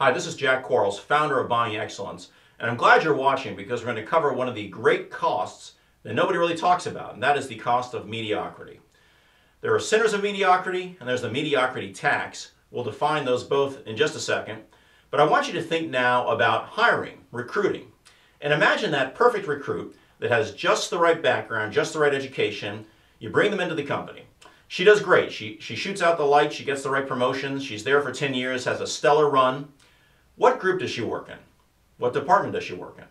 Hi, this is Jack Quarles, founder of Buying Excellence, and I'm glad you're watching because we're going to cover one of the great costs that nobody really talks about, and that is the cost of mediocrity. There are sinners of mediocrity, and there's the mediocrity tax. We'll define those both in just a second, but I want you to think now about hiring, recruiting, and imagine that perfect recruit that has just the right background, just the right education. You bring them into the company. She does great. She shoots out the lights, she gets the right promotions, she's there for 10 years, has a stellar run. What group does she work in? What department does she work in?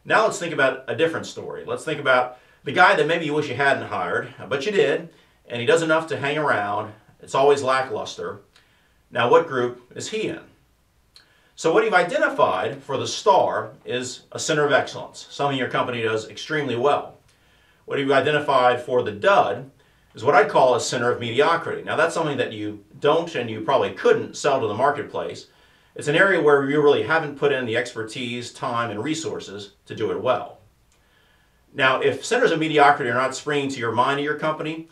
Now let's think about a different story. Let's think about the guy that maybe you wish you hadn't hired, but you did, and he does enough to hang around. It's always lackluster. Now what group is he in? So what you've identified for the star is a center of excellence, something your company does extremely well. What you've identified for the dud is what I'd call a center of mediocrity. Now that's something that you don't and you probably couldn't sell to the marketplace. It's an area where you really haven't put in the expertise, time, and resources to do it well. Now, if centers of mediocrity are not springing to your mind or your company,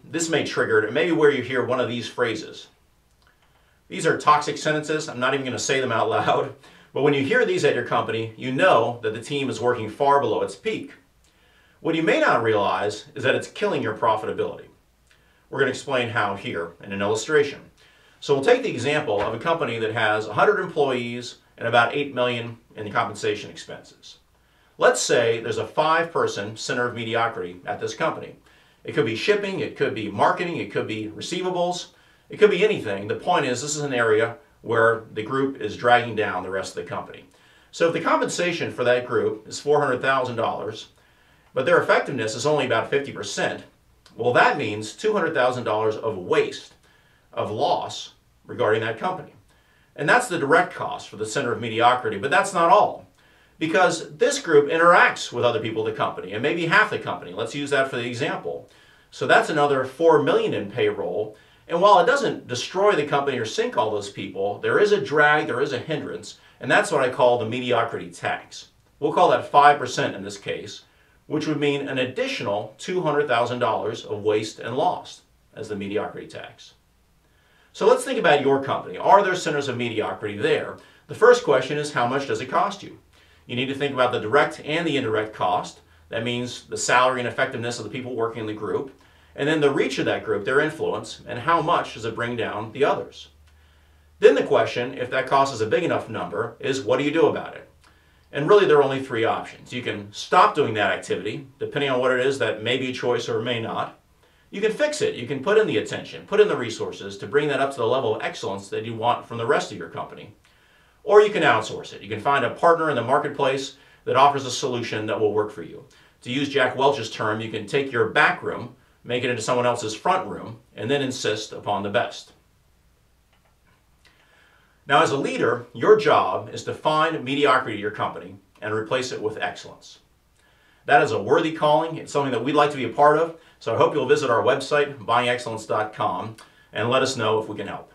this may trigger it. Maybe where you hear one of these phrases. These are toxic sentences. I'm not even going to say them out loud. But when you hear these at your company, you know that the team is working far below its peak. What you may not realize is that it's killing your profitability. We're going to explain how here in an illustration. So we'll take the example of a company that has 100 employees and about $8 million in the compensation expenses. Let's say there's a 5-person center of mediocrity at this company. It could be shipping, it could be marketing, it could be receivables, it could be anything. The point is this is an area where the group is dragging down the rest of the company. So if the compensation for that group is $400,000, but their effectiveness is only about 50%, well that means $200,000 of waste, of loss regarding that company. And that's the direct cost for the center of mediocrity, but that's not all. Because this group interacts with other people at the company, and maybe half the company. Let's use that for the example. So that's another $4 million in payroll, and while it doesn't destroy the company or sink all those people, there is a drag, there is a hindrance, and that's what I call the mediocrity tax. We'll call that 5% in this case, which would mean an additional $200,000 of waste and loss as the mediocrity tax. So let's think about your company. Are there centers of mediocrity there? The first question is, how much does it cost you? You need to think about the direct and the indirect cost. That means the salary and effectiveness of the people working in the group, and then the reach of that group, their influence, and how much does it bring down the others. Then the question, if that cost is a big enough number, is what do you do about it? And really there are only 3 options. You can stop doing that activity, depending on what it is that may be a choice or may not. You can fix it. You can put in the attention, put in the resources to bring that up to the level of excellence that you want from the rest of your company. Or you can outsource it. You can find a partner in the marketplace that offers a solution that will work for you. To use Jack Welch's term, you can take your back room, make it into someone else's front room, and then insist upon the best. Now as a leader, your job is to find mediocrity in your company and replace it with excellence. That is a worthy calling. It's something that we'd like to be a part of. So I hope you'll visit our website, buyingexcellence.com, and let us know if we can help.